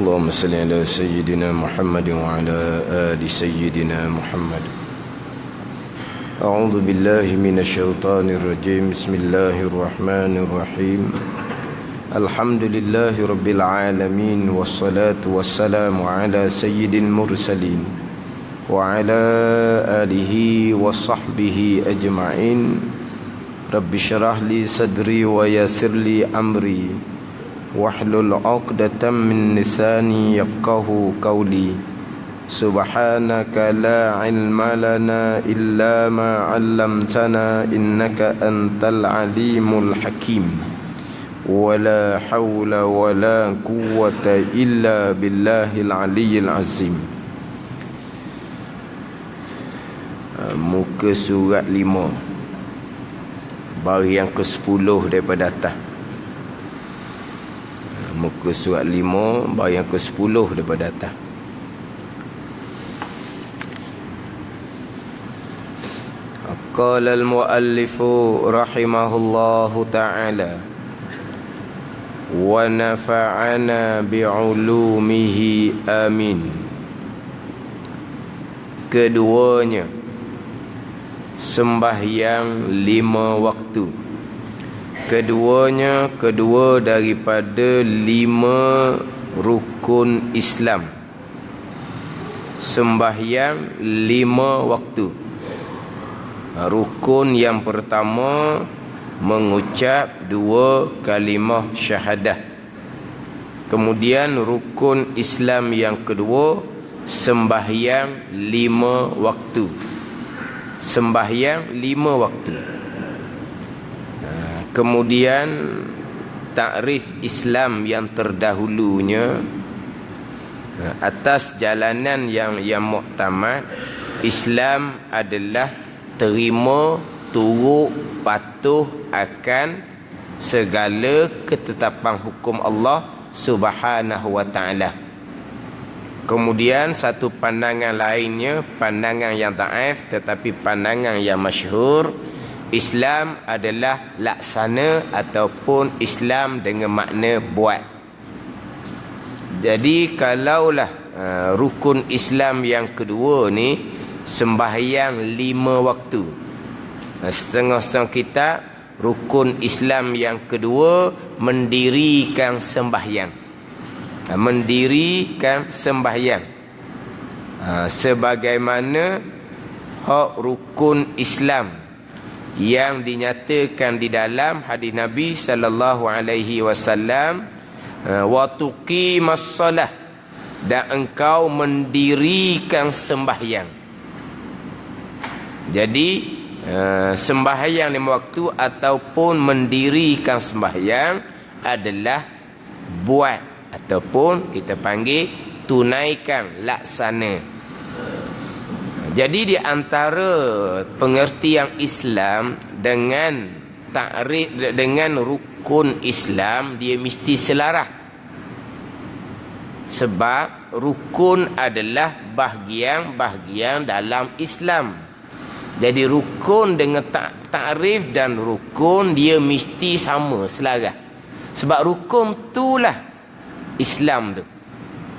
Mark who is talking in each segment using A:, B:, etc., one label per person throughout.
A: اللهم صل على سيدنا محمد وعلى آل سيدنا محمد. أعوذ بالله من الشيطان الرجيم. بسم الله الرحمن الرحيم. الحمد لله رب العالمين، والصلاة والسلام على سيد المرسلين وعلى آله وصحبه أجمعين. رب اشرح لي صدري ويسر لي أمري واحلل عقدة من لساني يفقهوا قولي. سبحانك لا علم لنا إلا ما علمتنا إنك أنت العليم الحكيم. ولا حول ولا قوة إلا بالله العلي العظيم. Muka surat 5, baris yang ke-10 daripada atas. Muka surat 5, baris yang ke-10 daripada atas. Qala al-muallifu rahimahullahu ta'ala wa nafa'ana bi'ulumihi amin. Keduanya sembahyang 5 waktu. Keduanya kedua daripada 5 rukun Islam. Sembahyang 5 waktu. Rukun yang pertama mengucap 2 kalimah syahadah. Kemudian rukun Islam yang kedua sembahyang 5 waktu. Sembahyang 5 waktu. Kemudian takrif Islam yang terdahulunya atas jalanan yang muktamad, Islam adalah terima, turut, patuh akan segala ketetapan hukum Allah Subhanahu wa ta'ala. Kemudian satu pandangan lainnya, pandangan yang dhaif tetapi pandangan yang masyhur, Islam adalah laksana ataupun Islam dengan makna buat. Jadi kalaulah rukun Islam yang kedua ni sembahyang 5 waktu. Setengah-setengah kita rukun Islam yang kedua mendirikan sembahyang. Mendirikan sembahyang. Sebagaimana hak rukun Islam yang dinyatakan di dalam hadis Nabi sallallahu alaihi wasallam, wa tuqimas salah, dan engkau mendirikan sembahyang. Jadi sembahyang 5 waktu ataupun mendirikan sembahyang adalah buat ataupun kita panggil tunaikan, laksana. Jadi di antara pengertian Islam dengan takrif dengan rukun Islam, dia mesti selaras. Sebab rukun adalah bahagian-bahagian dalam Islam. Jadi rukun dengan takrif dan rukun dia mesti sama, selaras. Sebab rukun itulah Islam tu.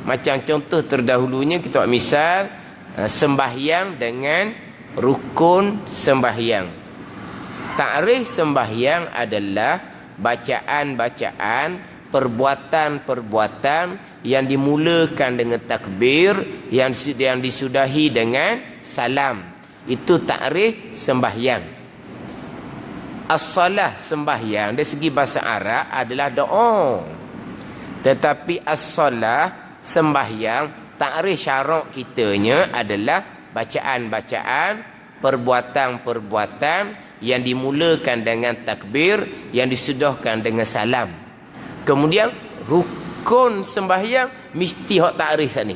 A: Macam contoh terdahulunya kita buat misal sembahyang dengan rukun sembahyang. Takrif sembahyang adalah bacaan-bacaan, perbuatan-perbuatan yang dimulakan dengan takbir, yang disudahi dengan salam. Itu takrif sembahyang. As-salah sembahyang dari segi bahasa Arab adalah doa. Tetapi as-salah sembahyang takrif syarak kitanya adalah bacaan-bacaan, perbuatan-perbuatan yang dimulakan dengan takbir, yang disudahkan dengan salam. Kemudian rukun sembahyang mesti hak takrif ni.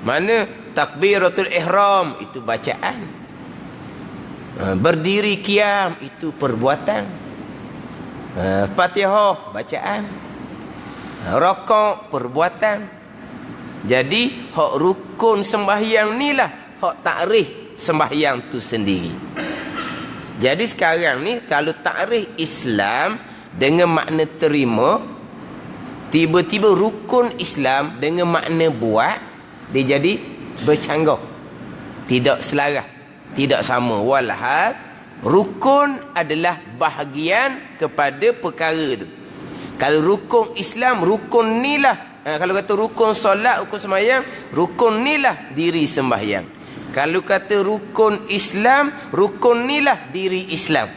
A: Mana takbiratul ihram itu bacaan. Berdiri qiyam itu perbuatan. Fatihah bacaan. Rakaat perbuatan. Jadi hak rukun sembahyang ni lah hak takrif sembahyang tu sendiri. Jadi sekarang ni kalau takrif Islam dengan makna terima, Tiba-tiba rukun Islam dengan makna buat, dia jadi bercanggah, tidak selaras, tidak sama. Walhal rukun adalah bahagian kepada perkara tu. Kalau rukun Islam, rukun ni lah. Kalau kata rukun solat, rukun sembahyang, rukun ni lah diri sembahyang. Kalau kata rukun Islam, rukun ni lah diri Islam.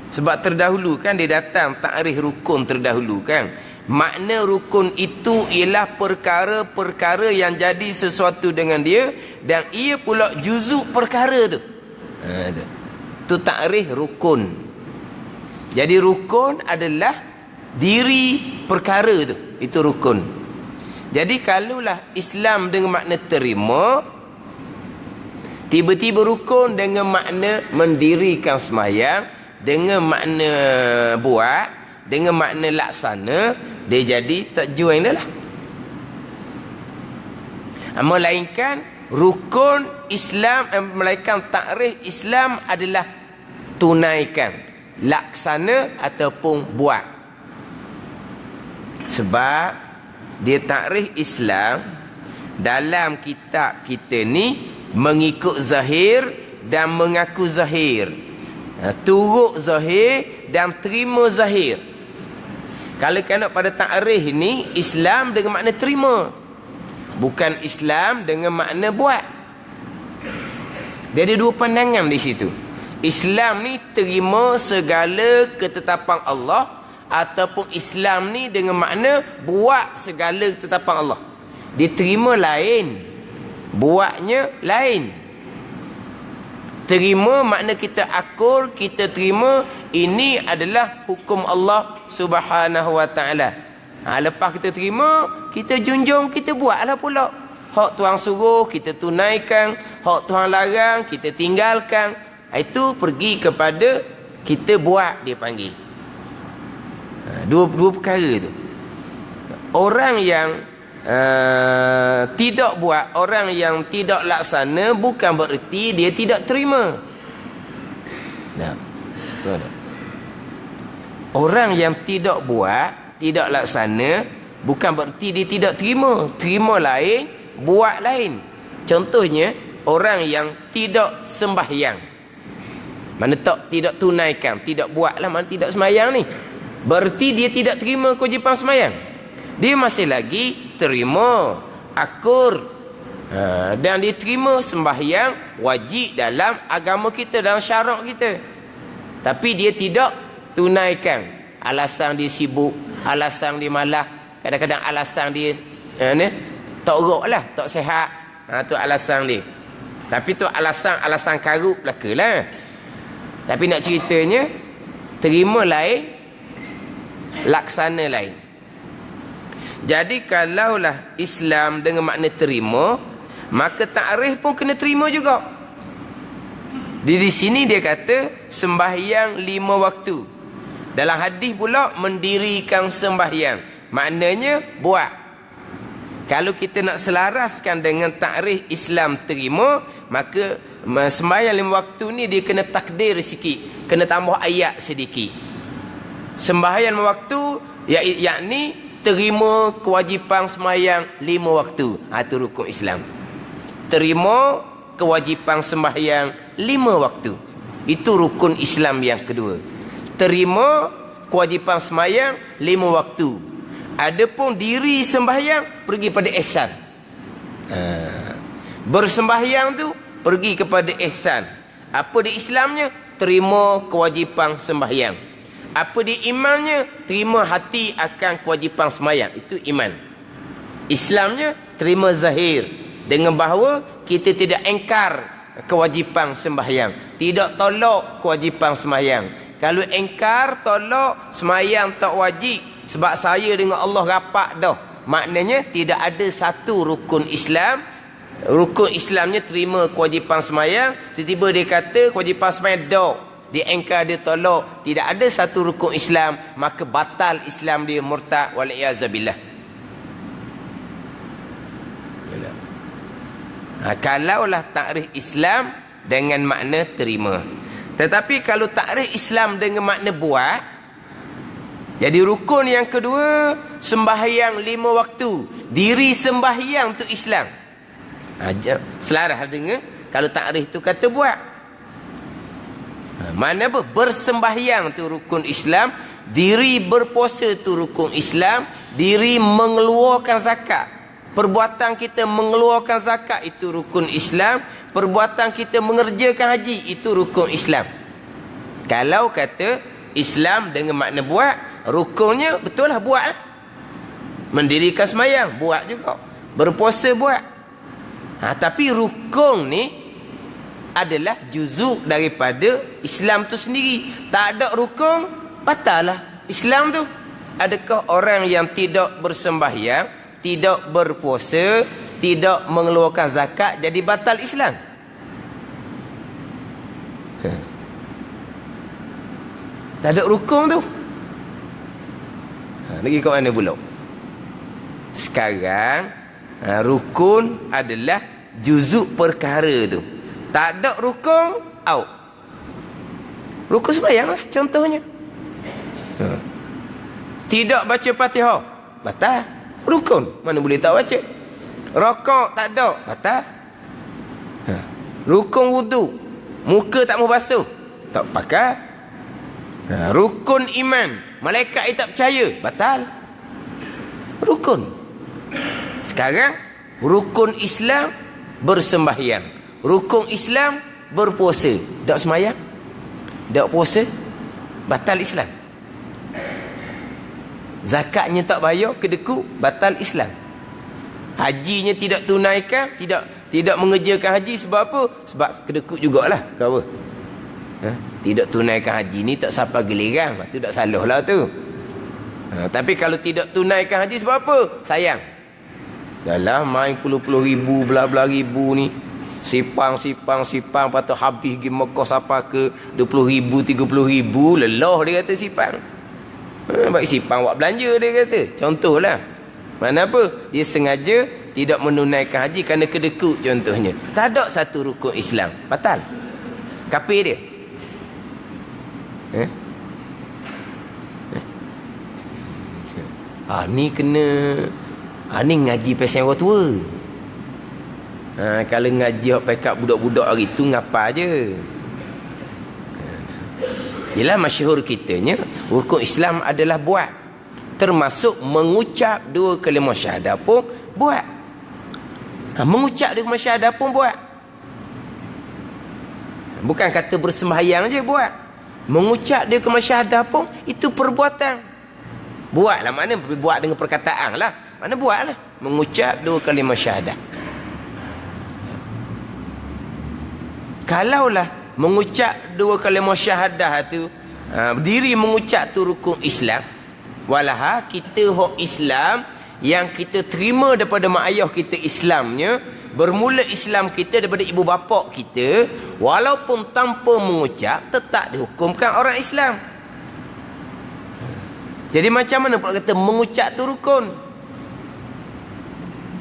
A: Sebab terdahulu kan dia datang takrif rukun terdahulu kan. Makna rukun itu ialah perkara-perkara yang jadi sesuatu dengan dia, dan ia pula juzuk perkara tu. Tu takrif rukun. Jadi rukun adalah diri perkara tu. Itu rukun. Jadi kalaulah Islam dengan makna terima, tiba-tiba rukun dengan makna mendirikan sembahyang, dengan makna buat, dengan makna laksana, dia jadi tak join dah lah. Melainkan rukun Islam, melainkan takrif Islam adalah tunaikan, laksana ataupun buat. Sebab dia takrif Islam dalam kitab kita ni mengikut zahir dan mengaku zahir, turut zahir dan terima zahir. Kalau kena pada takrif ni, Islam dengan makna terima, bukan Islam dengan makna buat. Dia ada dua pandangan di situ. Islam ni terima segala ketetapan Allah, ataupun Islam ni dengan makna buat segala ketetapan Allah. Diterima lain, buatnya lain. Terima makna kita akur, kita terima ini adalah hukum Allah Subhanahu wa taala. Lepas kita terima, kita junjung, kita buatlah pula. Hak Tuhan suruh kita tunaikan, hak Tuhan larang kita tinggalkan. Itu pergi kepada kita buat, dia panggil. Dua perkara tu. Orang yang tidak buat, orang yang tidak laksana, bukan bererti dia tidak terima. Orang yang tidak buat, tidak laksana, bukan bererti dia tidak terima. Terima lain, buat lain. Contohnya orang yang tidak sembahyang, mana tidak tunaikan, tidak buatlah, mana tidak sembahyang ni, berarti dia tidak terima kewajipan sembahyang. Dia masih lagi terima, akur, dan dia terima sembahyang wajib dalam agama kita, dalam syarak kita. Tapi dia tidak tunaikan. Alasan dia sibuk, alasan dia malas, kadang-kadang alasan dia tak rok lah, tak sihat. Tu alasan dia. Tapi tu alasan karut belaka lah. Tapi nak ceritanya, terima lain, laksana lain. Jadi kalaulah Islam dengan makna terima, maka takrif pun kena terima juga. Di sini dia kata sembahyang 5 waktu. Dalam hadis pula mendirikan sembahyang, maknanya buat. Kalau kita nak selaraskan dengan takrif Islam terima, maka sembahyang 5 waktu ni dia kena takdir sikit, kena tambah ayat sedikit. Sembahyang 5 waktu yakni terima kewajipan sembahyang 5 waktu. Itu rukun Islam. Terima kewajipan sembahyang 5 waktu. Itu rukun Islam yang kedua. Terima kewajipan sembahyang 5 waktu. Adapun diri sembahyang pergi pada ihsan. Bersembahyang tu pergi kepada ihsan. Apa di Islamnya? Terima kewajipan sembahyang. Apa di imannya? Terima hati akan kewajipan sembahyang. Itu iman. Islamnya terima zahir, dengan bahawa kita tidak engkar kewajipan sembahyang, tidak tolak kewajipan sembahyang. Kalau engkar, tolak, sembahyang tak wajib sebab saya dengan Allah rapat dah, maknanya tidak ada satu rukun Islam. Rukun Islamnya terima kewajipan sembahyang, tiba-tiba dia kata kewajipan sembahyang dah, dia engkar, dia tolak, tidak ada satu rukun Islam, maka batal Islam dia, murtad, wal-iyazabillah. Kalaulah takrif Islam dengan makna terima. Tetapi kalau takrif Islam dengan makna buat, Jadi rukun yang kedua, sembahyang 5 waktu. Diri sembahyang tu Islam. Selaras dengar, kalau takrif tu kata buat. Mana apa? Bersembahyang tu rukun Islam. Diri berpuasa tu rukun Islam. Diri mengeluarkan zakat. Perbuatan kita mengeluarkan zakat itu rukun Islam. Perbuatan kita mengerjakan haji itu rukun Islam. Kalau kata Islam dengan makna buat, rukunnya betul lah buat lah. Mendirikan sembahyang buat juga. Berpuasa buat. Tapi rukun ni adalah juzuk daripada Islam tu sendiri. Tak ada rukun, batal lah Islam tu. Adakah orang yang tidak bersembahyang, tidak berpuasa, tidak mengeluarkan zakat jadi batal Islam? Tak ada rukun tu. Lagi kat mana pula? Sekarang rukun adalah juzuk perkara tu. Tak ada rukun, out. Rukun sembahyang lah contohnya. Tidak baca Fatihah, batal. Rukun, mana boleh tak baca. Rokok tak ada, batal. Rukun wudu, muka tak mau basuh, tak pakai. Rukun iman, malaikat yang tak percaya, batal. Rukun. Sekarang rukun Islam bersembahyang. Rukun Islam berpuasa. Tak sembahyang, tak puasa, batal Islam. Zakatnya tak bayar, kedeku, batal Islam. Hajinya tidak tunaikan, tidak mengerjakan haji sebab apa? Sebab kedekut jugalah. Kau apa? Tidak tunaikan haji ni tak sampai giliran, tu tak salah lah tu. Tapi kalau tidak tunaikan haji sebab apa? Sayang. Dalam main puluh-puluh ribu, belah-belah ribu ni, sipang, patut habis pergi Mekah sampai ke 20 ribu, 30 ribu, lelah dia kata sipang. Baik sipang buat belanja dia kata. Contohlah. Mana apa? Dia sengaja tidak menunaikan haji kerana kedekut contohnya. Tak ada satu rukun Islam. Batal. Kafir dia. Ni kena ni ngaji pasal orang tua. Kalau ngaji hak pekat budak-budak hari tu ngapa je. Ialah masyhur kitanya rukun Islam adalah buat, termasuk mengucap 2 kalimah syahadah pun buat. Mengucap 2 kalimah syahadah pun buat. Bukan kata bersembahyang je buat. Mengucap 2 kalimah syahadah pun itu perbuatan. Buatlah, makna buat dengan perkataan lah. Mana buatlah, mengucap 2 kalimah syahadah. Kalaulah mengucap 2 kalimah syahadah tu, diri mengucap tu rukun Islam, walaha kita hak Islam yang kita terima daripada mak ayah kita Islamnya, bermula Islam kita daripada ibu bapa kita, walaupun tanpa mengucap tetap dihukumkan orang Islam. Jadi macam mana pula kata mengucap tu rukun?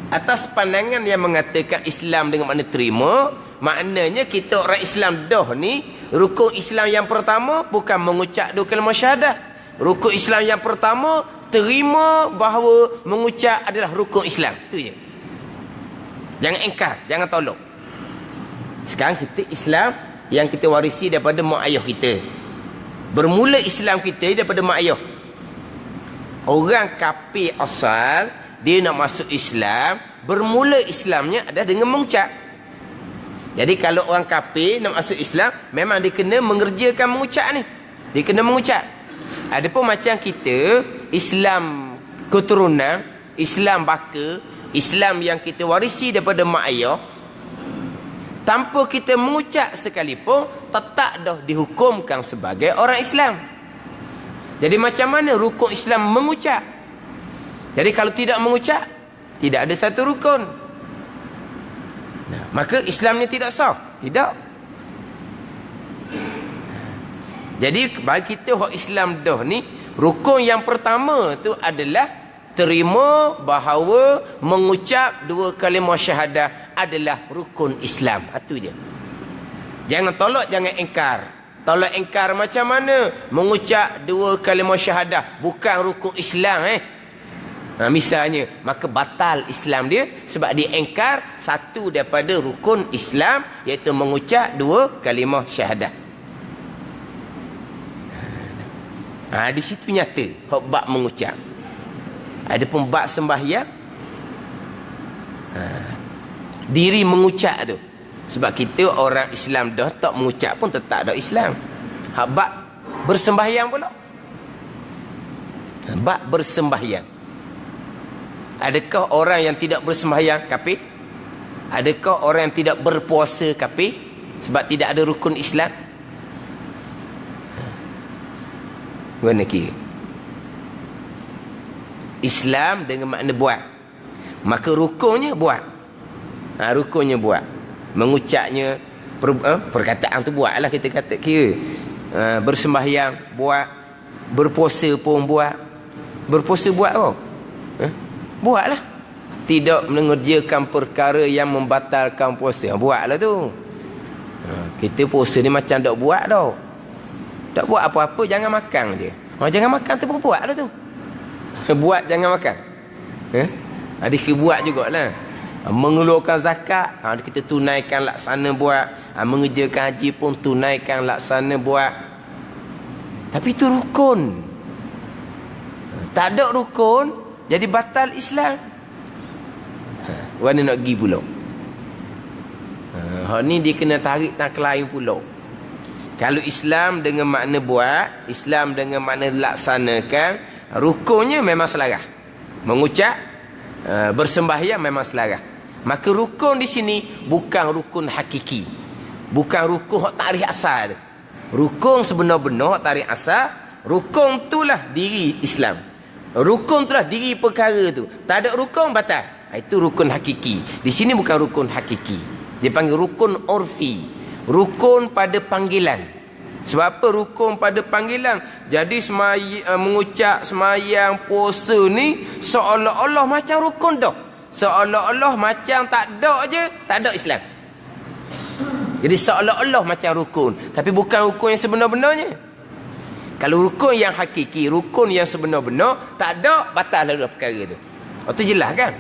A: Atas pandangan yang mengatakan Islam dengan makna terima, maknanya kita orang Islam dah ni, rukun Islam yang pertama bukan mengucap 2 kalimah syahadah. Rukun Islam yang pertama terima bahawa mengucap adalah rukun Islam. Itu je. Jangan engkar, jangan tolak. Sekarang kita Islam yang kita warisi daripada mak ayah kita. Bermula Islam kita daripada mak ayah. Orang kafir asal, dia nak masuk Islam, bermula Islamnya adalah dengan mengucap. Jadi kalau orang kafir nak masuk Islam, memang dia kena mengerjakan mengucap ni. Dia kena mengucap. Adapun macam kita, Islam keturunan, Islam baka, Islam yang kita warisi daripada mak ayah, tanpa kita mengucap sekalipun, tetap dah dihukumkan sebagai orang Islam. Jadi macam mana rukun Islam mengucap? Jadi kalau tidak mengucap, tidak ada satu rukun. Maka Islamnya tidak sah. Tidak. Jadi bagi kita hak Islam dah ni, rukun yang pertama tu adalah terima bahawa mengucap 2 kalimah syahadah adalah rukun Islam. Itu je. Jangan tolak, jangan engkar. Tolak engkar macam mana? Mengucap 2 kalimah syahadah bukan rukun Islam misalnya, maka batal Islam dia sebab dia engkar satu daripada rukun Islam, iaitu mengucap 2 kalimah syahadah. Di situ nyata hak bab mengucap. Adapun bab sembahyang, diri mengucap tu. Sebab kita orang Islam dah tak mengucap pun tetap dah Islam. Bab bersembahyang pula. Bab bersembahyang. Adakah orang yang tidak bersembahyang kafir? Adakah orang yang tidak berpuasa kafir? Sebab tidak ada rukun Islam. Mana kira? Islam dengan makna buat. Maka rukunnya buat. Rukunnya buat. Mengucapnya perkataan tu buatlah, kita kata kira. Bersembahyang buat, berpuasa pun buat. Berpuasa buat buatlah. Tidak mengerjakan perkara yang membatalkan puasa, buatlah tu. Kita puasa ni macam tak buat tau. Tak buat apa-apa, jangan makan je. Jangan makan tu pun buatlah tu. Buat jangan makan. Kita buat jugalah. Mengeluarkan zakat, kita tunaikan laksana buat. Mengerjakan haji pun tunaikan laksana buat. Tapi itu rukun. Tak ada rukun, jadi batal Islam. Mana nak pergi pula? Ni dia kena tarik tak lain pula. Kalau Islam dengan makna buat, Islam dengan makna laksanakan, rukunnya memang selarah. Mengucap, bersembahyang memang selarah. Maka rukun di sini bukan rukun hakiki. Bukan rukun hak tarikh asal. Rukun sebenar-benar hak tarikh asal, rukun itulah diri Islam. Rukun itulah diri perkara tu. Tak ada rukun batal. Itu rukun hakiki. Di sini bukan rukun hakiki. Dia panggil rukun urfi. Rukun pada panggilan. Sebab apa rukun pada panggilan? Jadi mengucap semayang puasa ni seolah-olah macam rukun dah. Seolah-olah macam tak ada je, tak ada Islam. Jadi seolah-olah macam rukun, tapi bukan rukun yang sebenar-benarnya. Kalau rukun yang hakiki, rukun yang sebenar-benar, tak ada, batal lah perkara tu. Itu jelas kan?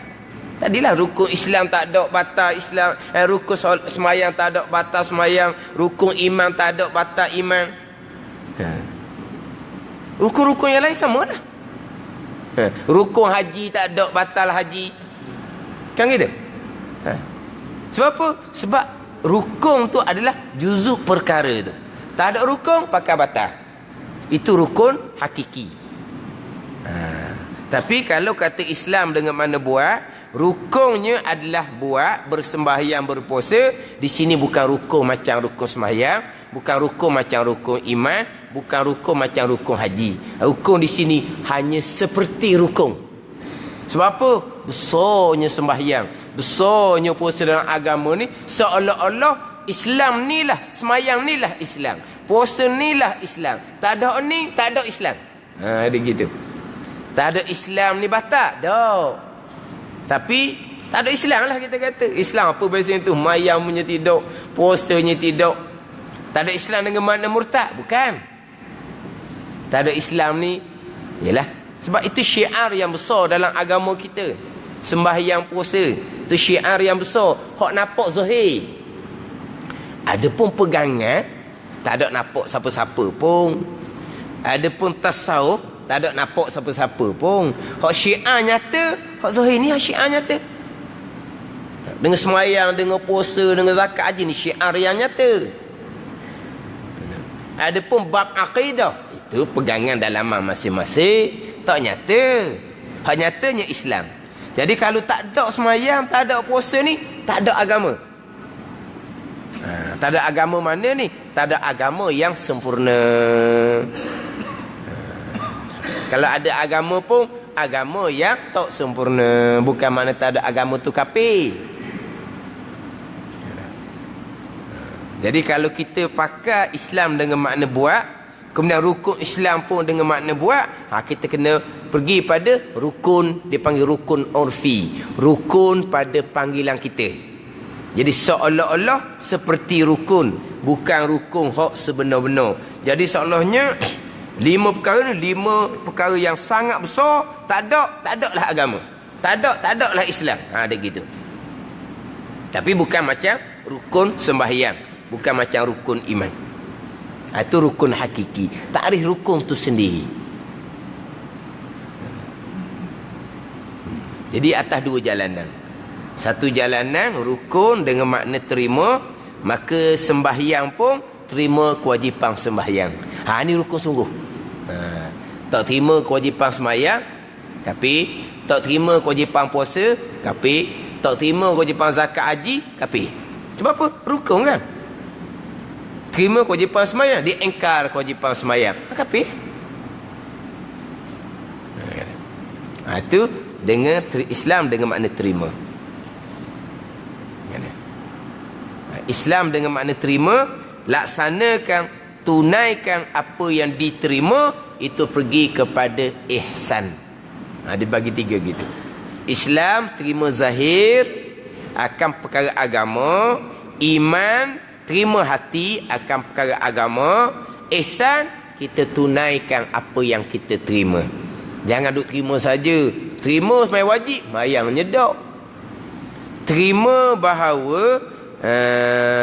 A: Tadilah rukun Islam tak ada, batal Islam. Rukun semayang tak ada, batal semayang. Rukun iman tak ada, batal iman. Rukun-rukun yang lain sama lah. Rukun haji tak ada, batal haji. Kan gitu? Sebab apa? Sebab rukun tu adalah juzuk perkara tu. Tak ada rukun, pakai batal. Itu rukun hakiki. Tapi kalau kata Islam dengan mana buat, rukunnya adalah buat, bersembahyang, berpuasa. Di sini bukan rukun macam rukun sembahyang, bukan rukun macam rukun iman, bukan rukun macam rukun haji. Rukun di sini hanya seperti rukun. Sebab apa? Besarnya sembahyang, besarnya puasa dalam agama ni, seolah-olah Islam ni lah, sembahyang ni lah Islam, puasa ni lah Islam. Tak ada ni, tak ada Islam. Dia gitu. Tak ada Islam ni batal. Tak. Tapi tak ada Islam lah kita kata. Islam apa biasanya tu? Mayang punya tidak, puasanya tidak. Tak ada Islam dengan makna murtad? Bukan. Tak ada Islam ni, yalah. Sebab itu syiar yang besar dalam agama kita. Sembahyang puasa, itu syiar yang besar. Hak nampak zahir. Ada pun pegangan, tak ada nampak siapa-siapa pun. Ada pun tasawuf, tak ada nampak siapa-siapa pun. Hak syiar nyata, hak zahir ni hak syiar nyata. Dengan sembahyang, dengan puasa, dengan zakat haji ni syiar yang nyata. Ada pun bab akidah, itu pegangan dalaman masing-masing, tak nyata. Hak nyatanya Islam. Jadi kalau tak ada sembahyang, tak ada puasa ni, tak ada agama. Tak ada agama mana ni? Tak ada agama yang sempurna. Kalau ada agama pun, agama yang tak sempurna. Bukan makna tak ada agama tu kafir. Jadi kalau kita pakai Islam dengan makna buat, kemudian rukun Islam pun dengan makna buat, kita kena pergi pada rukun, dia panggil rukun urfi, rukun pada panggilan kita. Jadi seolah-olah seperti rukun bukan rukun hak sebenar-benar. Jadi seolahnya 5 perkara ni 5 perkara yang sangat besar, tak ada lah agama. Tak ada lah Islam. Ada gitu. Tapi bukan macam rukun sembahyang, bukan macam rukun iman. Itu rukun hakiki. Takrif rukun tu sendiri. Jadi atas 2 jalanan. Satu jalanan rukun dengan makna terima, maka sembahyang pun terima kewajipan sembahyang. Ni rukun sungguh. Tak terima kewajipan sembahyang, kafir. Tak terima kewajipan puasa, kafir. Tak terima kewajipan zakat haji, kafir. Sebab apa? Rukun kan? Terima kewajipan sembahyang, dia engkar kewajipan sembahyang, kafir. Itu dengan Islam dengan makna terima. Islam dengan makna terima, laksanakan, tunaikan apa yang diterima, itu pergi kepada ihsan. Dia bagi 3 gitu. Islam terima zahir akan perkara agama, iman terima hati akan perkara agama, ihsan kita tunaikan apa yang kita terima. Jangan duk terima saja. Terima sembahyang wajib, sembahyang nyedak. Terima bahawa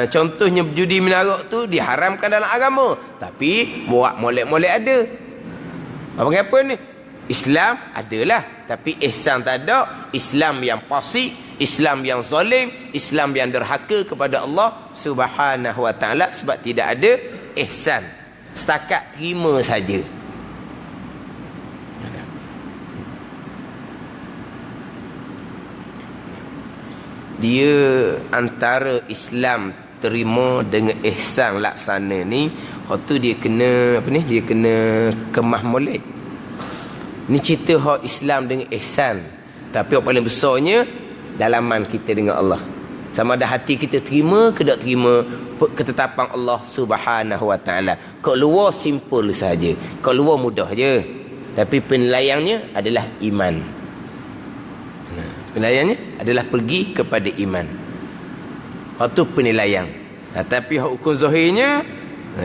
A: contohnya judi menarik tu diharamkan dalam agama, tapi buat molek-molek ada. Apa ni? Islam adalah, tapi ihsan tak ada. Islam yang fasik, Islam yang zalim, Islam yang derhaka kepada Allah Subhanahu wa taala, sebab tidak ada ihsan. Setakat terima saja. Dia antara Islam terima dengan ihsan laksana ni, waktu dia kena apa ni? Dia kena kemah molek. Ni cerita hak Islam dengan ihsan. Tapi yang paling besarnya dalaman kita dengan Allah. Sama ada hati kita terima ke tak terima ketetapan Allah Subhanahu wa taala. Kau luar simple saja. Kau luar mudah je. Tapi penilaiannya adalah iman. Penilaiannya adalah pergi kepada iman. Itu penilaian. Tapi hukum zahirnya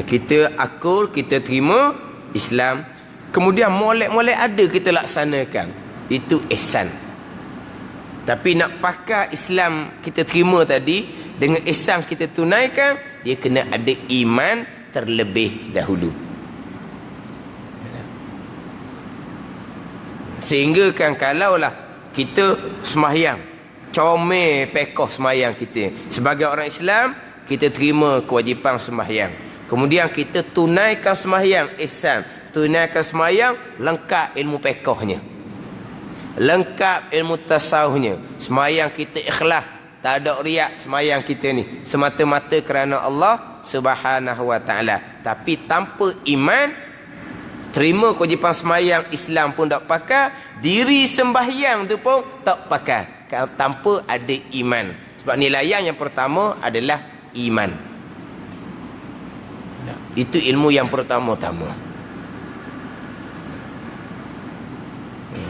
A: kita akur, kita terima Islam. Kemudian molek-molek ada kita laksanakan. Itu ihsan. Tapi nak pakai Islam kita terima tadi, dengan ihsan kita tunaikan, dia kena ada iman terlebih dahulu. Sehingga kan kalaulah kita sembahyang, comel pekoh sembahyang kita, sebagai orang Islam kita terima kewajipan sembahyang, kemudian kita tunaikan sembahyang ihsan, tunaikan sembahyang lengkap ilmu pekohnya, lengkap ilmu tasawufnya, sembahyang kita ikhlas, tak ada riak, sembahyang kita ni semata-mata kerana Allah Subhanahu wa taala. Tapi tanpa iman, terima kewajipan sembahyang Islam pun tak pakai, diri sembahyang tu pun tak pakai, tanpa ada iman. Sebab nilaian yang pertama adalah iman. Itu ilmu yang pertama-tama.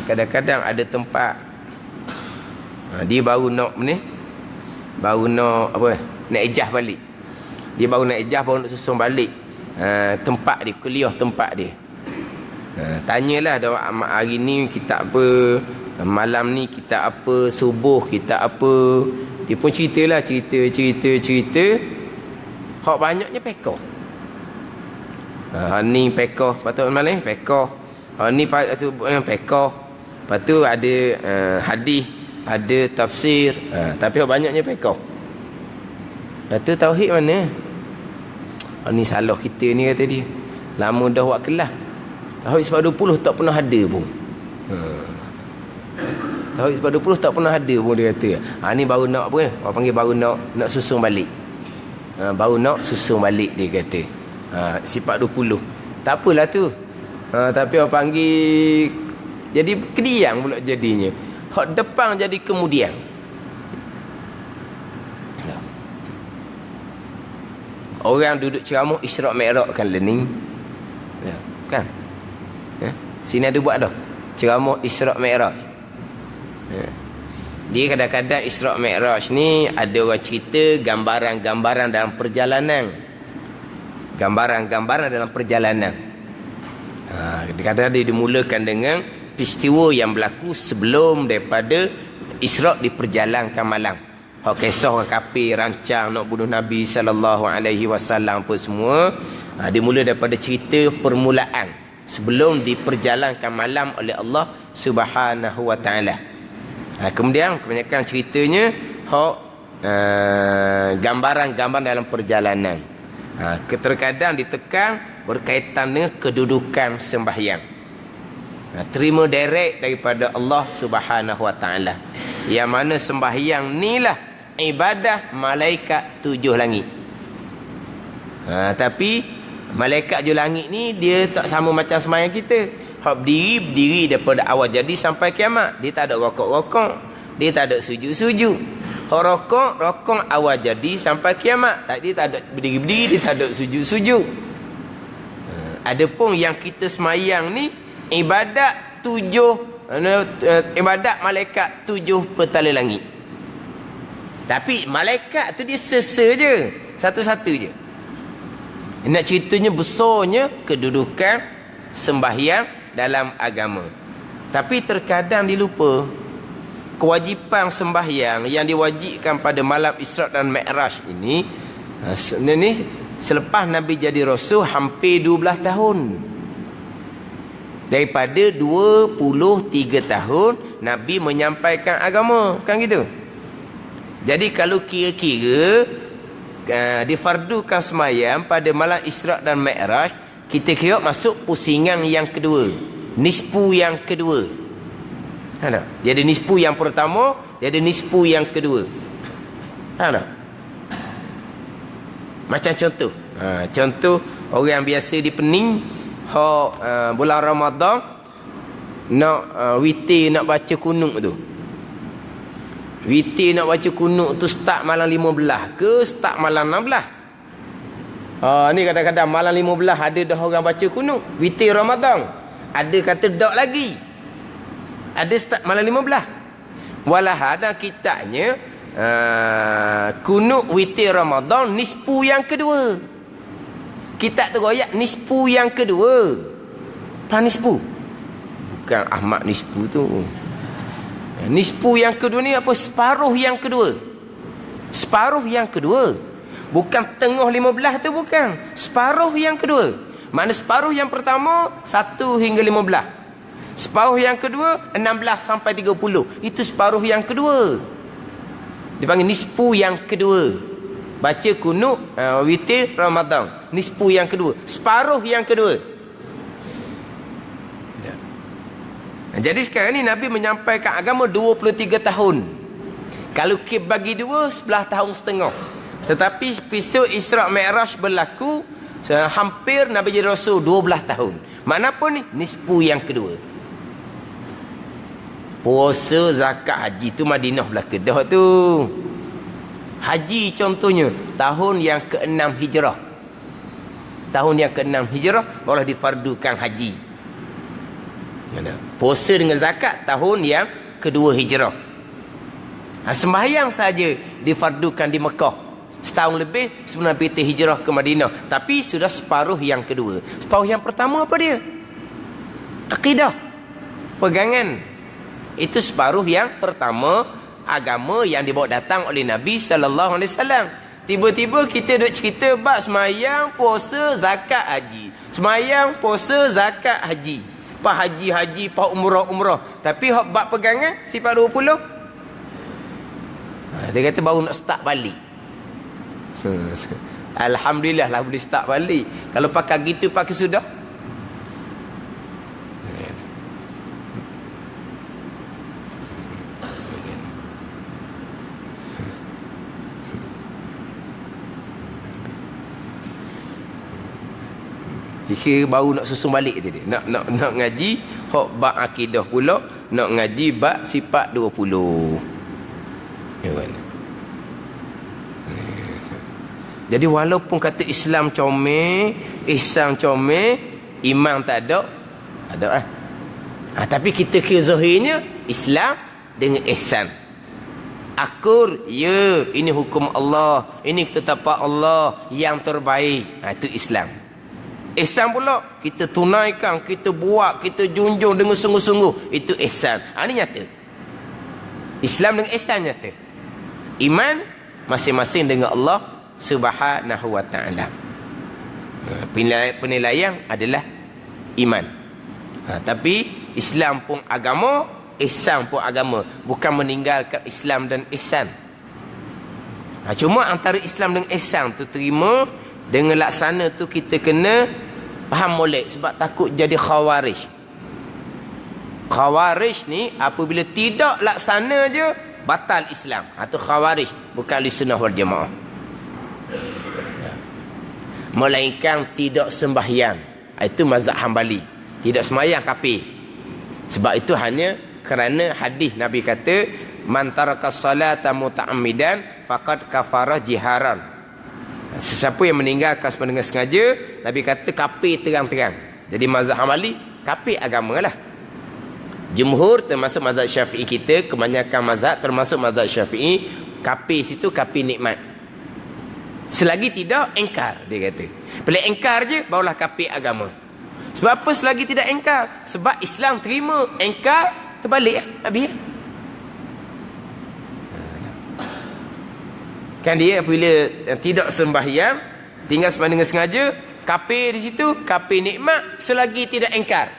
A: Kadang-kadang ada tempat dia baru nak ni, baru nak apa, nak ijah balik. Dia baru nak ijah, baru nak susun balik tempat dia, kuliah tempat dia. Tanyalah hari ni kita apa, malam ni kita apa, subuh kita apa. Dia pun ceritalah, cerita. Hak banyaknya pekoh. Ni pekoh, patut malam pekoh. Ni pekoh. Lepas tu ada hadis, ada tafsir, tapi hak banyaknya pekoh. Lepas tu tauhid mana? Ni salah kita ni, kata dia. Lama dah buat kelas. Tauhid sebab 20 tak pernah ada pun. Tauhid sebab 20 tak pernah ada pun, dia kata. Ni baru nak apa? Orang panggil baru nak susun balik. Baru nak susun balik, dia kata. Sifat 20. Tak apalah tu. Tapi orang panggil jadi kediang pula jadinya. Hak depan jadi kemudian. Orang duduk ceramah Isra' Mi'raj kan learning. Kan? Sini ada buat dah ceramah Isra' Mi'raj. Dia kadang-kadang Isra' Mi'raj ni ada orang cerita gambaran-gambaran dalam perjalanan. Gambaran-gambaran dalam perjalanan. Kadang-kadang dia dimulakan dengan peristiwa yang berlaku sebelum daripada Isra' diperjalankan malam. Kisah orang kafir rancang nak bunuh Nabi sallallahu alaihi wasallam apa semua. Dimula daripada cerita permulaan sebelum diperjalankan malam oleh Allah Subhanahu wa taala. Kemudian kebanyakan ceritanya gambaran-gambaran dalam perjalanan. Terkadang ditekan berkaitan dengan kedudukan sembahyang. Terima direct daripada Allah Subhanahu wa taala. Yang mana sembahyang inilah ibadah malaikat 7 langit. Tapi malaikat 7 langit ni dia tak sama macam sembahyang kita. Berdiri daripada awal jadi sampai kiamat. Dia tak ada rokok-rokok, dia tak ada sujud-sujud. Rokok awal jadi sampai kiamat. Dia tak ada berdiri-berdiri, dia tak ada sujud-sujud. Adapun yang kita semayang ni ibadat 7, ibadat malaikat 7 petala langit. Tapi malaikat tu dia sesa je, satu-satu je. Nak ceritanya besarnya kedudukan sembahyang dalam agama. Tapi terkadang dilupa kewajipan sembahyang yang diwajibkan pada malam Isra' dan Mi'raj ini selepas Nabi jadi Rasul hampir 12 tahun. Daripada 23 tahun Nabi menyampaikan agama, bukan gitu? Jadi kalau kira-kira difardukan semayang pada malam Isra' dan Mi'raj, kita kira masuk pusingan yang kedua, nisfu yang kedua. Jadi nisfu yang pertama, jadi nisfu yang kedua. Macam contoh, contoh orang biasa di Pening bulan Ramadan nak witir, nak baca kunut tu. Witir nak baca kunut tu start malam 15 ke start malam 16? Ni kadang-kadang malam 15 ada dah orang baca kunut witir Ramadan. Ada kata tak lagi. Ada start malam 15. Walah ada kitabnya kunut witir Ramadan nisfu yang kedua. Kitab tu royak nisfu yang kedua. Nisfu. Bukan Ahmad nisfu tu. Nisfu yang kedua ni apa? Separuh yang kedua. Separuh yang kedua. Bukan tengah 15 tu, bukan. Separuh yang kedua. Mana separuh yang pertama 1 hingga 15. Separuh yang kedua 16 sampai 30. Itu separuh yang kedua. Dipanggil nisfu yang kedua. Baca kunut witir Ramadan. Nisfu yang kedua. Separuh yang kedua. Jadi sekarang ni Nabi menyampaikan agama 23 tahun. Kalau bagi 2, 11 tahun setengah. Tetapi peristiwa Isra' Mi'raj berlaku hampir Nabi jadi Rasul 12 tahun. Mana pun ni nisfu yang kedua. Puasa, zakat, haji tu Madinah belah Kedah tu. Haji contohnya tahun yang ke-6 Hijrah. Tahun yang ke-6 Hijrah barulah difardukan haji. Puasa dengan zakat tahun yang kedua Hijrah. Sembahyang saja difardukan di Mekah setahun lebih sebelum Nabi hijrah ke Madinah. Tapi sudah separuh yang kedua. Separuh yang pertama apa dia? Akidah, pegangan. Itu separuh yang pertama, agama yang dibawa datang oleh Nabi sallallahu alaihi wasallam. Tiba-tiba kita duk cerita bab sembahyang, puasa, zakat, haji. Sembahyang, puasa, zakat, haji. Pak haji, pak umrah. Tapi hak bab pegangan sifat 20. Dia kata baru nak start balik. Alhamdulillah lah boleh start balik. Kalau pakai gitu pakai sudah. Kira baru nak susun balik tadi. Nak ngaji hak bab akidah pula, nak ngaji bab sifat 20. Ya kan. Jadi walaupun kata Islam comel, ihsan comel, iman tak ada, tapi kita kira zahirnya Islam dengan ihsan. Akur, ya, ini hukum Allah, ini ketetapan Allah yang terbaik. Itu Islam. Ihsan pula, kita tunaikan, kita buat, kita junjung dengan sungguh-sungguh. Itu ihsan. Ini nyata. Islam dengan ihsan nyata. Iman masing-masing dengan Allah Subhanahu wa ta'ala. Penilaian adalah iman. Tapi Islam pun agama, ihsan pun agama. Bukan meninggalkan Islam dan ihsan. Cuma antara Islam dan ihsan tu terima, dengan laksana tu kita kena faham molek. Sebab takut jadi khawarij. Khawarij ni apabila tidak laksana je, batal Islam. Itu khawarij, bukan ahli sunnah wal jamaah. Melainkan tidak sembahyang, itu mazhab Hambali. Tidak sembahyang kafir. Sebab itu hanya kerana hadis Nabi kata, man taraka salata muta'ammidan faqad kafara jiharan. Sesiapa yang meninggalkan dengan sengaja, Nabi kata kafir terang-terang. Jadi mazhab Hambali kafir agama lah. Jumhur termasuk mazhab Syafi'i kita, kebanyakan mazhab termasuk mazhab Syafi'i, kafir situ kafir nikmat. Selagi tidak, engkar, dia kata. Bila engkar je, barulah kafir agama. Sebab apa selagi tidak engkar? Sebab Islam terima, engkar, terbalik. Habis. Kan dia apabila tidak sembahyang, tinggal sembahyang dengan sengaja, kafir di situ, kafir nikmat, selagi tidak engkar.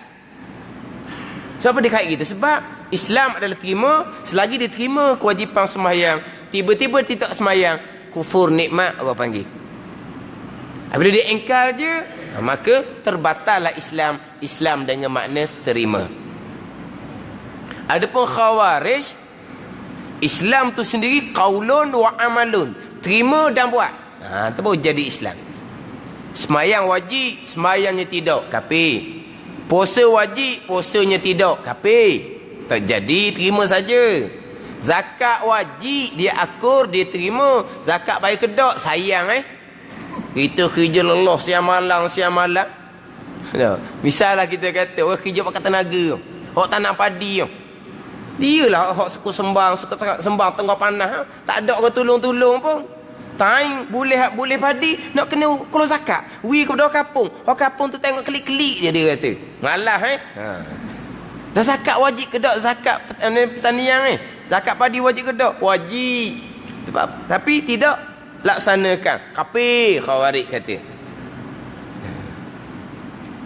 A: Sebab apa dia kait gitu? Sebab Islam adalah terima, selagi dia terima kewajipan sembahyang, tiba-tiba tidak sembahyang, kufur nikmat orang panggil. Apabila dia engkar je, maka terbatallah Islam. Islam dengan makna terima. Adapun khawarij, Islam tu sendiri qaulun wa amalun, terima dan buat. Itu baru jadi Islam. Sembahyang wajib, sembahyangnya tidak, kafir. Puasa wajib, puasanya tidak, kafir. Tak jadi, terima saja. Zakat wajib, dia akur, dia terima. Zakat bayar kedak, sayang kita kerja lelah siang malam. Misalnya kita kata orang kerja pakai tenaga, orang tanam padi, dia lah orang suka sembang tengah panas, tak ada orang tolong pun. Taing boleh padi, nak kena keluar zakat. Kepada orang kampung tu tengok klik-klik je, dia kata malah dah zakat wajib ke tak? Zakat pertanian zakat padi wajib ke tak? Wajib. Tapi tidak laksanakan. Kafir, khawarij kata.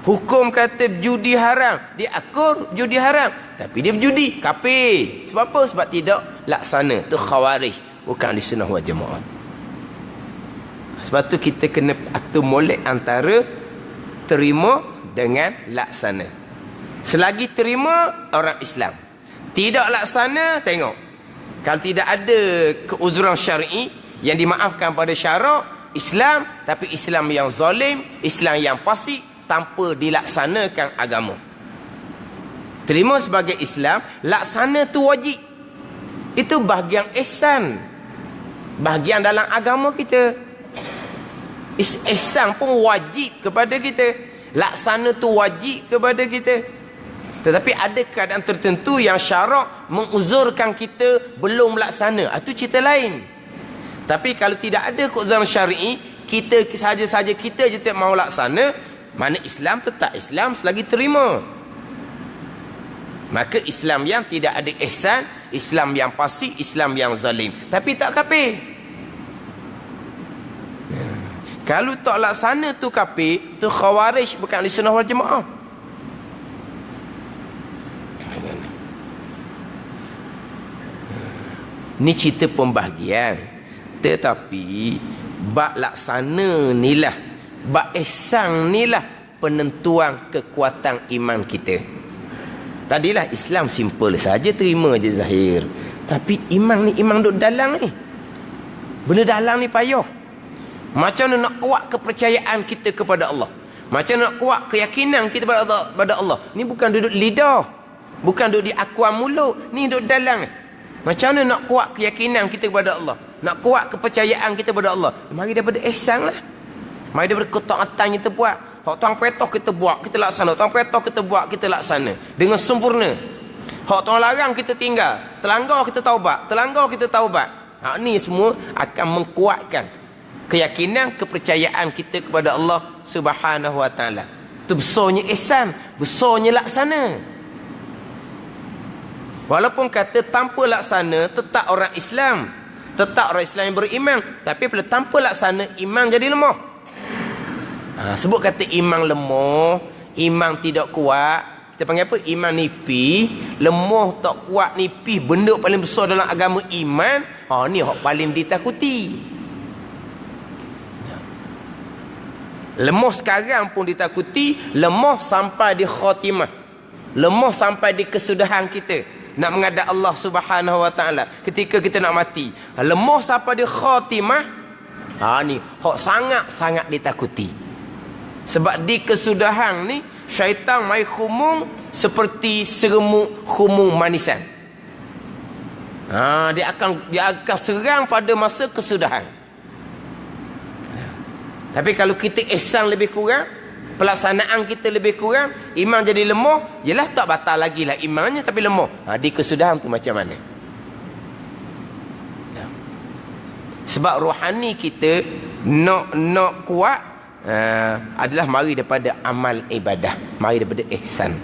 A: Hukum kata judi haram, dia akur judi haram, tapi dia berjudi, kafir. Sebab apa? Sebab tidak laksana. Tu khawarij, bukan ahli sunnah wal jamaah. Sebab tu kita kena atur molek antara terima dengan laksana. Selagi terima, orang Islam. Tidak laksana, tengok. Kalau tidak ada keuzuran syar'i yang dimaafkan pada syarak, Islam, tapi Islam yang zalim, Islam yang fasik, tanpa dilaksanakan agama. Terima sebagai Islam, laksana tu wajib. Itu bahagian ihsan, bahagian dalam agama kita. Ihsan pun wajib kepada kita, laksana tu wajib kepada kita. Tetapi ada keadaan tertentu yang syarak menguzurkan kita belum laksana, itu cerita lain. Tapi kalau tidak ada keuzuran syar'i, kita saja-saja kita je tak mau laksana, mana Islam tetap Islam selagi terima. Maka Islam yang tidak ada ihsan, Islam yang fasik, Islam yang zalim, tapi tak kafir. Kalau tak laksana tu kafir, tu khawarij, bukan ahli sunnah wal jamaah. Ni cerita pembahagian. Tetapi bab laksana nilah, bab ihsan nilah penentuan kekuatan iman kita. Tadilah Islam simple saja, terima je zahir. Tapi iman ni, iman duduk dalam ni. Benda dalam ni payah. Macam mana nak kuat kepercayaan kita kepada Allah? Macam mana nak kuat keyakinan kita kepada Allah? Ni bukan duduk lidah, bukan duduk di akuan mulut, ni duduk dalam ni. Macam mana nak kuat keyakinan kita kepada Allah, nak kuat kepercayaan kita kepada Allah? Mari daripada ihsan lah. Mari daripada ketaatan kita buat. Hak tuang perintah kita buat, kita laksana. Tuang perintah kita buat, kita laksana dengan sempurna. Hak Tuhan larang kita tinggal. Terlanggar kita taubat. Terlanggar kita taubat. Hak ni semua akan menguatkan keyakinan, kepercayaan kita kepada Allah Subhanahu wa taala. Itu besarnya ihsan, besarnya laksana. Walaupun kata tanpa laksana tetap orang Islam, tetap orang Islam yang beriman, tapi bila tanpa laksana iman jadi lemah. Sebut kata iman lemah, iman tidak kuat, kita panggil apa? Iman nipis, lemah, tak kuat, nipis, benda paling besar dalam agama iman. Ni hak paling ditakuti. Lemah sekarang pun ditakuti, lemah sampai di khatimah, lemah sampai di kesudahan kita nak menghadap Allah Subhanahu wa taala ketika kita nak mati. Lemah sampai di khatimah. Ni hak sangat-sangat ditakuti. Sebab di kesudahan ni syaitan mai khumung seperti seremuk khumung manisan. Dia akan serang pada masa kesudahan. Tapi kalau kita ihsan lebih kurang, pelaksanaan kita lebih kurang, iman jadi lemah, yelah tak batal lagi lah imannya tapi lemah. Di kesudahan tu macam mana? Sebab rohani kita nak kuat adalah mari daripada amal ibadah, mari daripada ihsan.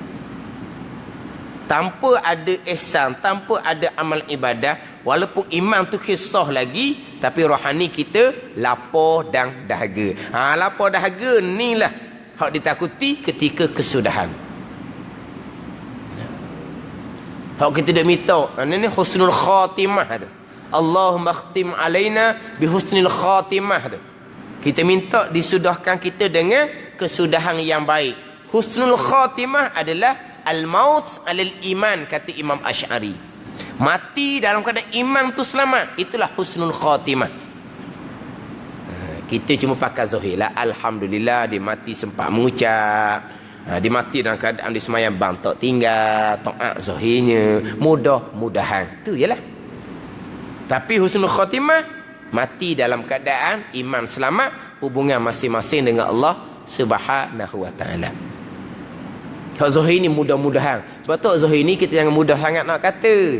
A: Tanpa ada ihsan, tanpa ada amal ibadah, walaupun iman tu kisah lagi, tapi rohani kita lapar dan dahaga. Lapar dahaga ni lah hak ditakuti ketika kesudahan. Hak kita dah minta, ini husnul khatimah tu. Allahumma khtim alaina bi husnil khatimah tu. Kita minta disudahkan kita dengan kesudahan yang baik. Husnul khatimah adalah al-maut alal iman, kata Imam Asy'ari. Mati dalam keadaan iman tu selamat, itulah husnul khatimah. Kita cuma pakai zahir lah. Alhamdulillah dia mati sempat mengucap. Dia mati dalam keadaan dia semayang bang tak tinggal, taat zahirnya, mudah-mudahan. Tu jelah. Tapi husnul khatimah, mati dalam keadaan iman selamat, hubungan masing-masing dengan Allah Subhanahu wa taala. Hak zahir ni mudah-mudahan. Sebab tu zahir ni kita jangan mudah sangat nak kata.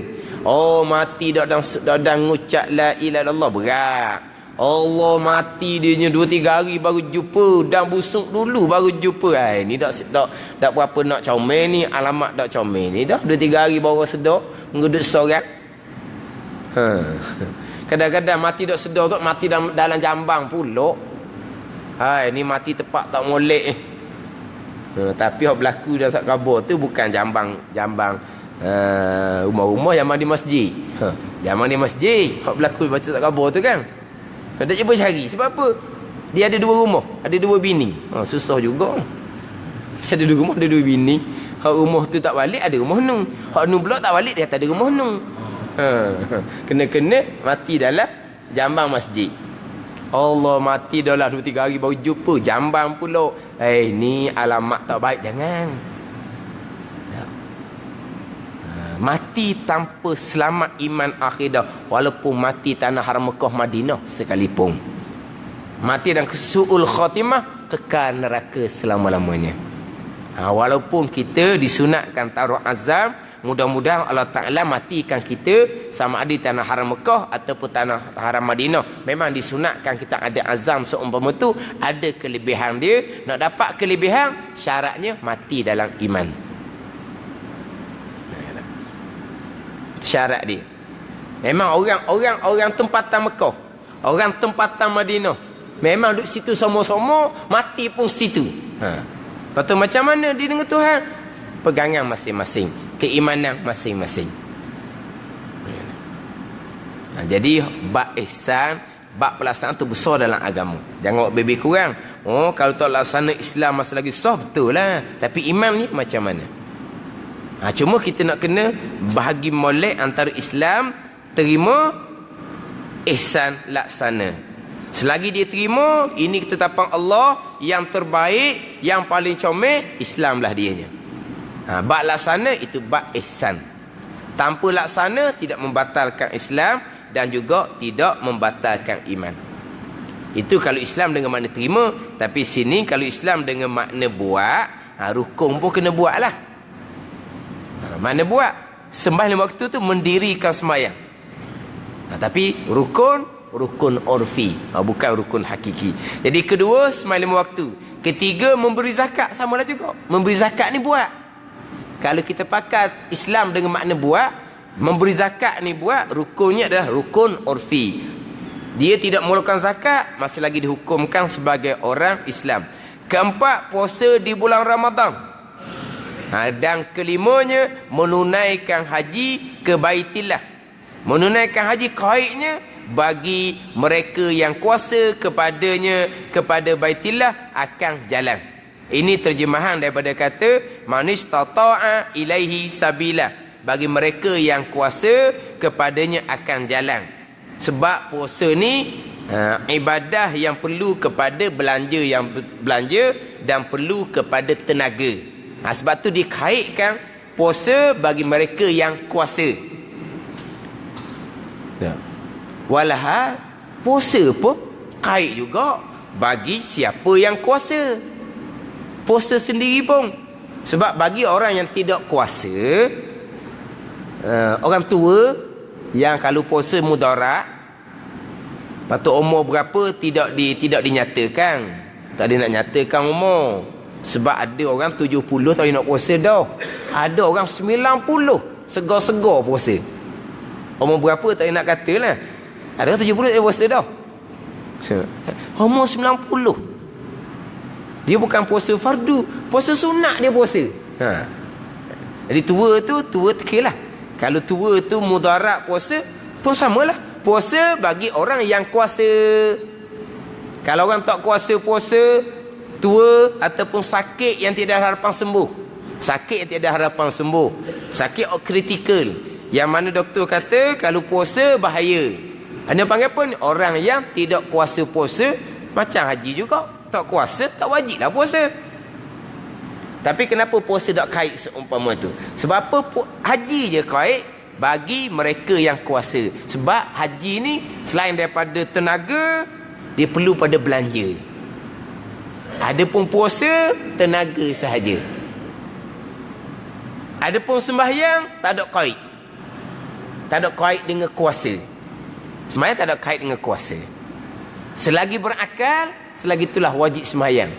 A: Mati dak ngucap la ilaha illallah, berat. Allah mati dia 2-3 hari baru jumpa, dan busuk dulu baru jumpa. Ni dak berapa nak comel ni, alamat dak comel ni dah 2-3 hari baru sedar mengudut seorang. Kadang-kadang mati dak sedar tu mati dalam jambang pula. Ni mati tepat tak molek. Tapi hak berlaku dalam khabar tu bukan jambang rumah-rumah yang di masjid. Zaman di masjid hak berlaku baca tak khabar tu kan. Tak cuba cari. Sebab apa? Dia ada 2 rumah, ada 2 bini. Susah juga. Ada 2 rumah, ada 2 bini. Hak rumah tu tak balik, ada rumah nu. Hak nu pula tak balik, dia tak ada rumah nu. Kena-kena mati dalam jambang masjid. Allah mati dah lah 2-3 hari baru jumpa, jambang pula. Ni alamat tak baik, jangan. Mati tanpa selamat iman akhidah, walaupun mati tanah haram Mekah Madinah sekalipun. Mati dan kesu'ul khatimah, kekal neraka selama-lamanya. Walaupun kita disunatkan taruh azam, mudah-mudahan Allah Ta'ala matikan kita sama ada di tanah haram Mekah ataupun tanah haram Madinah. Memang disunatkan kita ada azam seumpama tu, ada kelebihan dia. Nak dapat kelebihan, syaratnya mati dalam iman. Syarat dia. Memang orang tempatan Mekah, orang tempatan Madinah, memang duduk situ sama-sama, mati pun situ. Lepas tu macam mana dia dengan Tuhan? Pegangan masing-masing, keimanan masing-masing. Jadi bab ihsan, bab pelaksanaan tu besar dalam agama. Jangan buat lebih kurang. Kalau tak laksana Islam masih lagi sah, betul lah. Tapi iman ni macam mana? Cuma kita nak kena bahagi molek antara Islam terima, ihsan laksana. Selagi dia terima, ini ketetapan Allah yang terbaik, yang paling comel, Islamlah dianya. Bab laksana itu bab ihsan. Tanpa laksana tidak membatalkan Islam dan juga tidak membatalkan iman. Itu kalau Islam dengan makna terima. Tapi sini kalau Islam dengan makna buat, rukun pun kena buat lah. Mana buat? sembah 5 waktu tu mendirikan sembahyang. Tapi rukun urfi, bukan rukun hakiki. Jadi kedua, sembahyang 5 waktu. Ketiga, memberi zakat. Sama lah juga. Memberi zakat ni buat. Kalau kita pakai Islam dengan makna buat, memberi zakat ni buat, rukunnya adalah rukun urfi. Dia tidak mengeluarkan zakat, masih lagi dihukumkan sebagai orang Islam. Keempat, puasa di bulan Ramadan. Dan kelimanya, menunaikan haji ke Baitillah. Menunaikan haji qaidnya bagi mereka yang kuasa kepadanya, kepada Baitillah akan jalan. Ini terjemahan daripada kata manistata'a ilaihi sabila, bagi mereka yang kuasa kepadanya akan jalan. Sebab puasa ni ibadah yang perlu kepada belanja dan perlu kepada tenaga. Sebab tu dikaitkan puasa bagi mereka yang kuasa. Walahal puasa pun kait juga bagi siapa yang kuasa. Puasa sendiri pun, sebab bagi orang yang tidak kuasa, orang tua yang kalau puasa mudarat, patut umur berapa tidak dinyatakan. Tak ada nak nyatakan umur. Sebab ada orang 70 tak nak puasa dah. Ada orang 90 segar-segar puasa. Umur berapa tak nak kata lah. Ada 70 tak puasa dah. Umur 90. Dia bukan puasa fardu, puasa sunat dia puasa. Jadi tua tekil lah. Kalau tua tu mudarat puasa pun samalah. Puasa bagi orang yang kuasa. Kalau orang tak kuasa puasa, tua ataupun sakit yang tidak ada harapan sembuh. Sakit yang tidak ada harapan sembuh. Sakit kritikal. Yang mana doktor kata kalau puasa bahaya. Anda panggil pun orang yang tidak kuasa puasa, macam haji juga. Tak kuasa, tak wajib lah puasa. Tapi kenapa puasa tak kait seumpama tu? Sebab apa? Haji je kait bagi mereka yang kuasa. Sebab haji ni selain daripada tenaga, dia perlu pada belanja. Adapun puasa, tenaga sahaja. Adapun sembahyang, tak ada kait. Tak ada kait dengan kuasa. Sembahyang tak ada kait dengan kuasa. Selagi berakal, selagi itulah wajib sembahyang.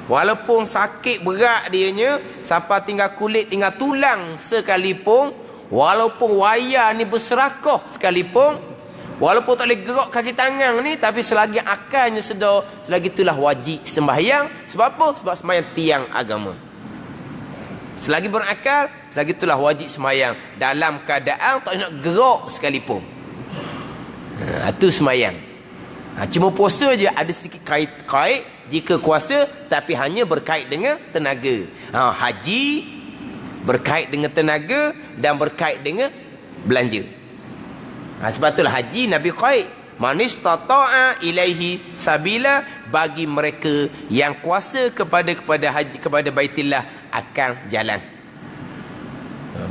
A: Walaupun sakit berat dianya, sampai tinggal kulit, tinggal tulang sekalipun, walaupun wayar ni berserakah sekalipun, walaupun tak boleh gerak kaki tangan ni, tapi selagi akalnya sedar, selagi itulah wajib sembahyang. Sebab apa? Sebab sembahyang tiang agama. Selagi berakal, selagi itulah wajib sembahyang. Dalam keadaan tak nak gerak sekalipun. Itu sembahyang. Cuma puasa je ada sedikit kait jika kuasa, tapi hanya berkait dengan tenaga. Haji berkait dengan tenaga dan berkait dengan belanja. Sebab itulah haji Nabi kait manistata'a ilaihi sabila, bagi mereka yang kuasa kepada haji, kepada Baitillah akan jalan.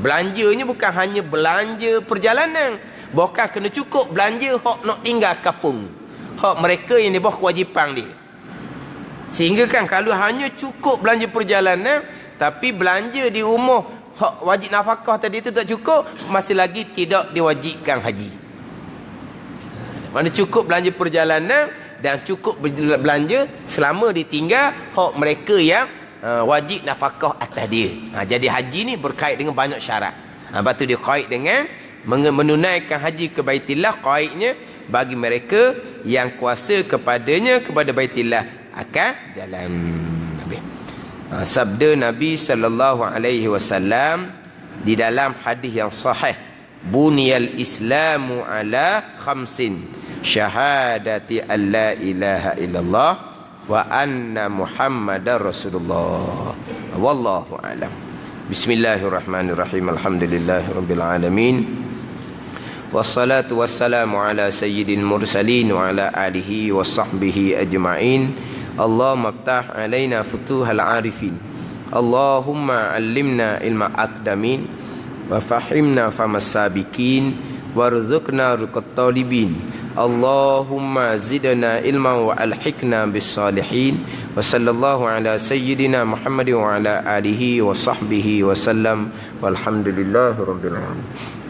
A: Belanjanya bukan hanya belanja perjalanan, bahkan kena cukup belanja hak nak tinggal kampung, hak mereka yang di bawah kewajipan dia. Sehingga kan kalau hanya cukup belanja perjalanan, tapi belanja di rumah hak wajib nafkah tadi itu tak cukup, masih lagi tidak diwajibkan haji. Mana cukup belanja perjalanan dan cukup belanja selama ditinggal hak mereka yang wajib nafkah atas dia. Jadi haji ni berkait dengan banyak syarat. Lepas tu dia kait dengan menunaikan haji ke Baitillah, kaitnya bagi mereka yang kuasa kepadanya, kepada Baitillah akan jalan. Sabda Nabi sallallahu alaihi wasallam di dalam hadis yang sahih, buniyal islamu ala khamsin, syahadati an la ilaha illallah wa anna muhammadar rasulullah. Wallahu a'lam. Bismillahirrahmanirrahim. Alhamdulillahirabbil alamin. Wassalatu wassalamu ala sayyidil mursalin wa ala alihi wa sahbihi ajma'in. Allahumma aftah alaina futuhal arifin. Allahumma allimna ilma aqdamin wa fahimna famas sabiqin warzuqna ruqat talibin. Allahumma zidna ilma wa alhiqna bis salihin. Wa sallallahu ala sayyidina Muhammad wa ala alihi wa sahbihi wa sallam. Walhamdulillahirabbil alamin.